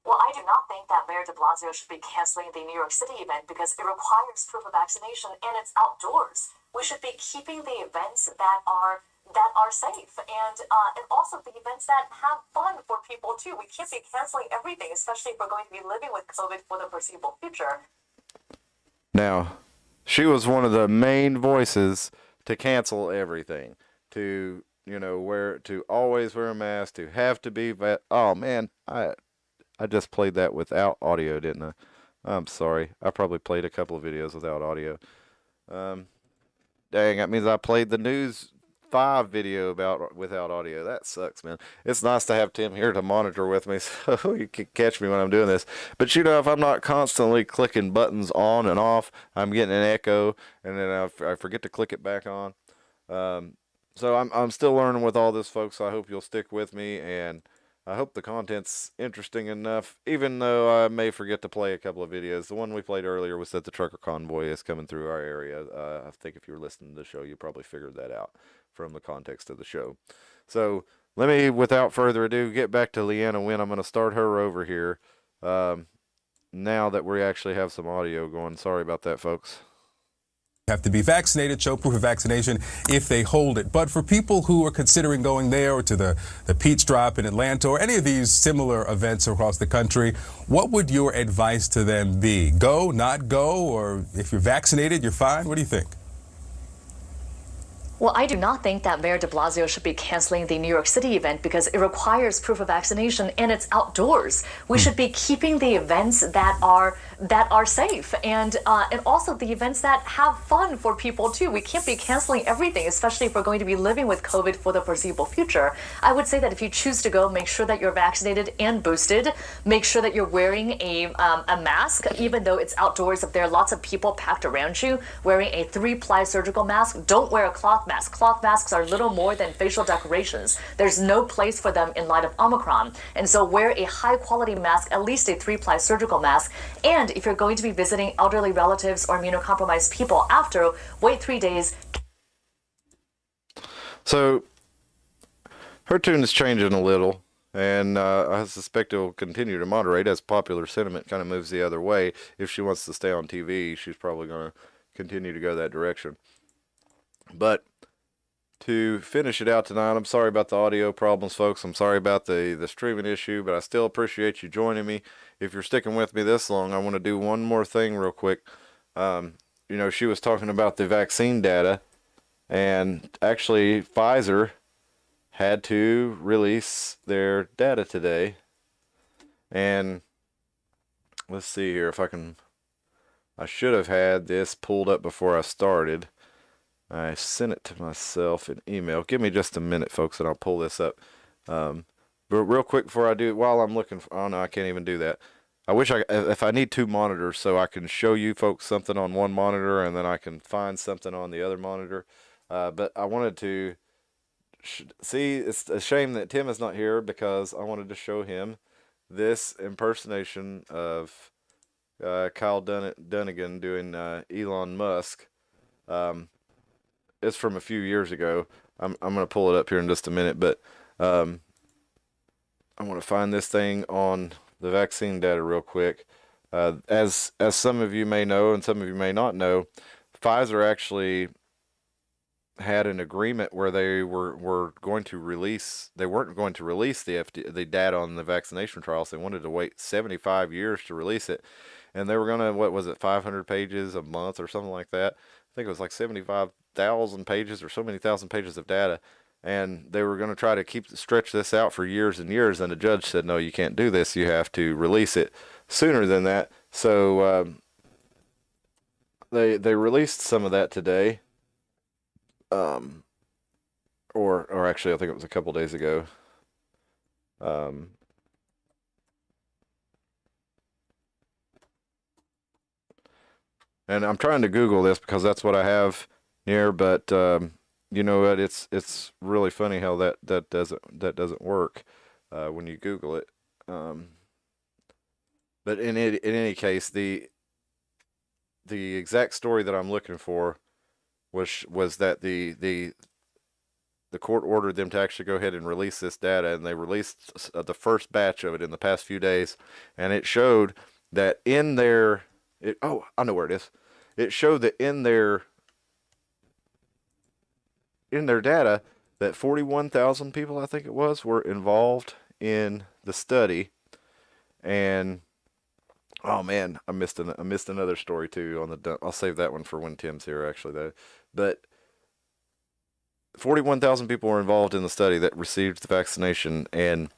Well, I do not think that Mayor de Blasio should be canceling the New York City event because it requires proof of vaccination and it's outdoors. We should be keeping the events that are safe and also the events that have fun for people too. We can't be canceling everything, especially if we're going to be living with COVID for the foreseeable future. Now, she was one of the main voices to cancel everything, to to always wear a mask, to have to be oh man, I just played that without audio, didn't I? I'm sorry. I probably played a couple of videos without audio. Dang, that means I played the news 5 video about without audio. That sucks, man. It's nice to have Tim here to monitor with me so you can catch me when I'm doing this. But if I'm not constantly clicking buttons on and off, I'm getting an echo, and then I forget to click it back on. So I'm still learning with all this, folks. I hope you'll stick with me, and I hope the content's interesting enough, even though I may forget to play a couple of videos. The one we played earlier was that the trucker convoy is coming through our area. I think if you were listening to the show, you probably figured that out from the context of the show. So let me, without further ado, get back to Leanna Wynn. I'm going to start her over here now that we actually have some audio going. Sorry about that, folks. Have to be vaccinated, show proof of vaccination if they hold it. But for people who are considering going there or to the Peach Drop in Atlanta or any of these similar events across the country, what would your advice to them be? Go, not go, or if you're vaccinated, you're fine? What do you think? Well, I do not think that Mayor de Blasio should be canceling the New York City event because it requires proof of vaccination and it's outdoors. We should be keeping the events that are safe and also the events that have fun for people too. We can't be canceling everything, especially if we're going to be living with COVID for the foreseeable future. I would say that if you choose to go, make sure that you're vaccinated and boosted. Make sure that you're wearing a mask, even though it's outdoors. If there are lots of people packed around you, wearing a 3-ply surgical mask. Don't wear a cloth mask. Cloth masks are little more than facial decorations. There's no place for them in light of Omicron. And so wear a high quality mask, at least a 3-ply surgical mask. And if you're going to be visiting elderly relatives or immunocompromised people after, wait 3 days. So her tune is changing a little, and I suspect it will continue to moderate as popular sentiment kind of moves the other way. If she wants to stay on TV, she's probably going to continue to go that direction. But to finish it out tonight, I'm sorry about the audio problems, folks. I'm sorry about the streaming issue, but I still appreciate you joining me. If you're sticking with me this long, I want to do one more thing real quick. She was talking about the vaccine data, and actually Pfizer had to release their data today. And let's see here if I should have had this pulled up before I started. I sent it to myself in email. Give me just a minute, folks, and I'll pull this up. But real quick before I do it, while I'm looking for, oh no, I can't even do that. I wish if I need 2 monitors so I can show you folks something on one monitor and then I can find something on the other monitor. But I wanted to see, it's a shame that Tim is not here because I wanted to show him this impersonation of Kyle Dunnigan doing Elon Musk. It's from a few years ago. I'm going to pull it up here in just a minute, but I want to find this thing on the vaccine data real quick. As some of you may know and some of you may not know, Pfizer actually had an agreement where they were going to release, they weren't going to release the data on the vaccination trials. They wanted to wait 75 years to release it. And they were going to, what was it, 500 pages a month or something like that. I think it was like 75,000 pages or so many thousand pages of data. And they were going to try to stretch this out for years and years. And the judge said, no, you can't do this. You have to release it sooner than that. So they released some of that today. Or actually, I think it was a couple days ago. And I'm trying to Google this because that's what I have here, but you know what? It's really funny how that doesn't work when you Google it. But in any case, the exact story that I'm looking for was that the court ordered them to actually go ahead and release this data, and they released the first batch of it in the past few days, and it showed that in their I know where it is. It showed that in their data that 41,000 people, I think it was, were involved in the study. And oh man, I missed another story too on the. I'll save that one for when Tim's here, actually, though. But 41,000 people were involved in the study that received the vaccination, and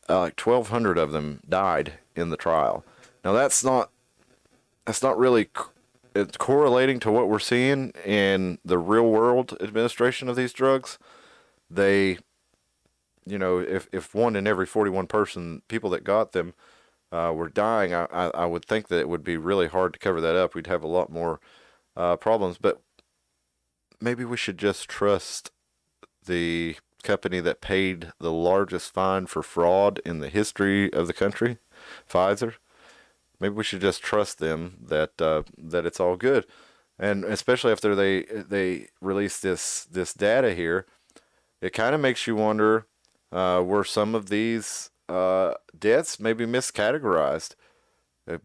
like 1,200 of them died in the trial. Now that's not really it's correlating to what we're seeing in the real world administration of these drugs. They, if one in every 41 people that got them were dying, I would think that it would be really hard to cover that up. We'd have a lot more problems. But maybe we should just trust the company that paid the largest fine for fraud in the history of the country, Pfizer. Maybe we should just trust them that it's all good, and especially after they release this data here, it kind of makes you wonder, were some of these deaths maybe miscategorized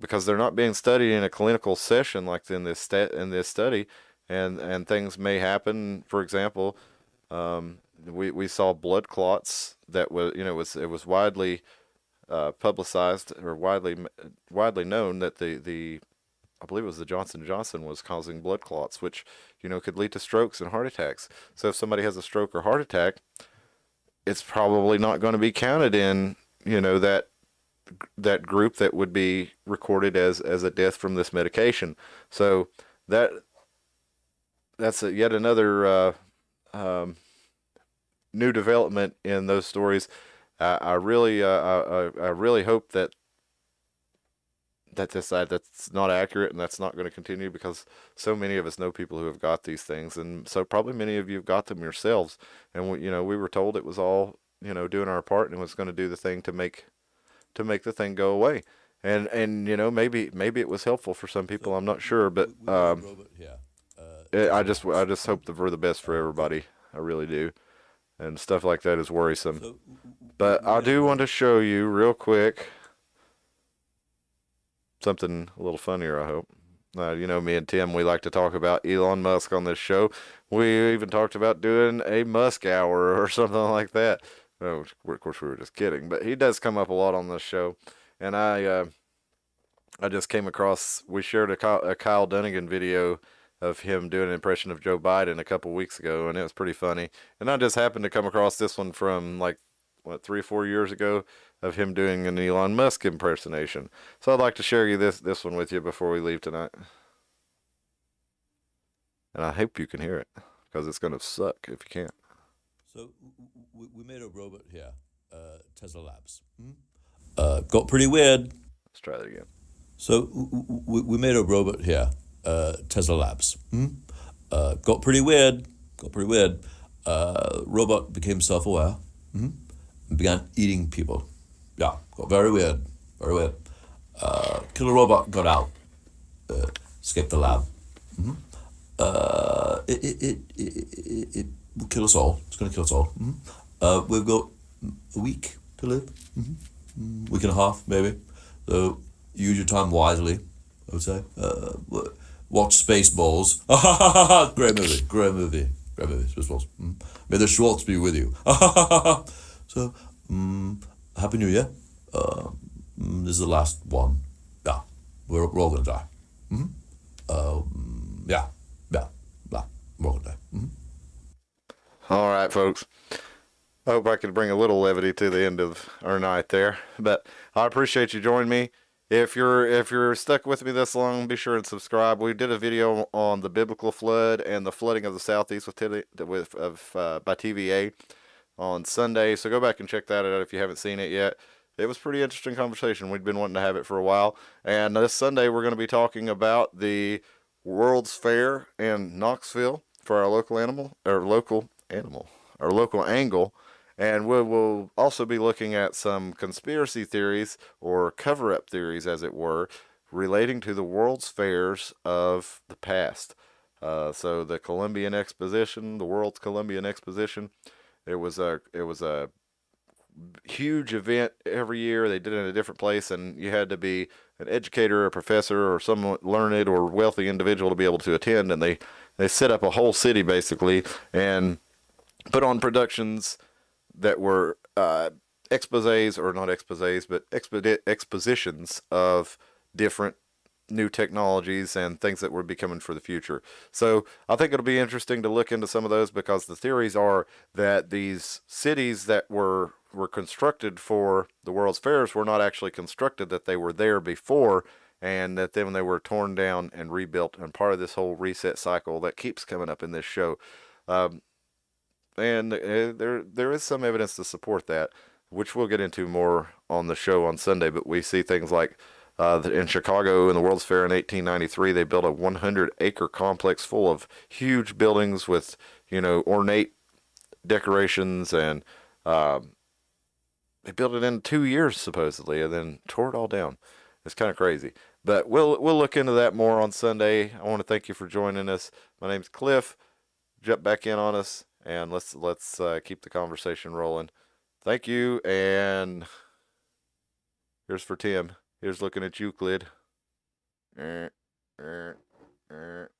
because they're not being studied in a clinical session like in this study, and things may happen. For example, we saw blood clots that it was widely publicized or widely known that the I believe it was the Johnson & Johnson was causing blood clots, which could lead to strokes and heart attacks. So if somebody has a stroke or heart attack, it's probably not going to be counted in that group that would be recorded as a death from this medication. So that's yet another new development in those stories. I really hope that's not accurate and that's not going to continue, because so many of us know people who have got these things, and so probably many of you have got them yourselves. And we were told it was all doing our part and it was going to do the thing to make the thing go away. And maybe it was helpful for some people. I'm not sure, but I just hope for the best for everybody. I really do. And stuff like that is worrisome. But I do want to show you real quick something a little funnier, I hope. Me and Tim, we like to talk about Elon Musk on this show. We even talked about doing a Musk hour or something like that. Oh, of course, we were just kidding. But he does come up a lot on this show. And I just came across, we shared a Kyle Dunnigan video of him doing an impression of Joe Biden a couple weeks ago, and it was pretty funny. And I just happened to come across this one from 3 or 4 years ago of him doing an Elon Musk impersonation. So I'd like to share you this one with you before we leave tonight. And I hope you can hear it, because it's going to suck if you can't. So we made a robot here, Tesla Labs. Got pretty weird. Let's try that again. So we made a robot here, Tesla Labs. Got pretty weird. Robot became self-aware. And began eating people. Yeah, got very weird. Killer robot got out. Escaped the lab. It will kill us all. It's going to kill us all. We've got a week to live. Week and a half, maybe. So use your time wisely, I would say. Watch Spaceballs. Great movie. Spaceballs. May the Schwartz be with you. So, Happy New Year. This is the last one. Yeah, we're all gonna die. Yeah, we're all gonna die. All right, folks. I hope I could bring a little levity to the end of our night there. But I appreciate you joining me. If you're stuck with me this long, be sure and subscribe. We did a video on the biblical flood and the flooding of the southeast by TVA on Sunday, so go back and check that out if you haven't seen it yet. It was a pretty interesting conversation. We'd been wanting to have it for a while. And this Sunday we're going to be talking about the World's Fair in Knoxville for our local angle. And we will also be looking at some conspiracy theories, or cover-up theories as it were, relating to the World's Fairs of the past. So the Columbian Exposition, the World's Columbian Exposition, it was a huge event every year. They did it in a different place, and you had to be an educator, a professor, or some learned or wealthy individual to be able to attend. And they set up a whole city basically and put on productions that were expositions of different new technologies and things that would be coming for the future. So I think it'll be interesting to look into some of those, because the theories are that these cities that were constructed for the World's Fairs were not actually constructed, that they were there before and that then they were torn down and rebuilt, and part of this whole reset cycle that keeps coming up in this show. Um, and there is some evidence to support that, which we'll get into more on the show on Sunday. But we see things like in Chicago in the World's Fair in 1893, they built a 100-acre complex full of huge buildings with ornate decorations, and they built it in 2 years supposedly, and then tore it all down. It's kind of crazy. But we'll look into that more on Sunday. I want to thank you for joining us. My name's Cliff. Jump back in on us, and let's keep the conversation rolling. Thank you, and here's for Tim. Here's looking at Euclid. Er, er, er.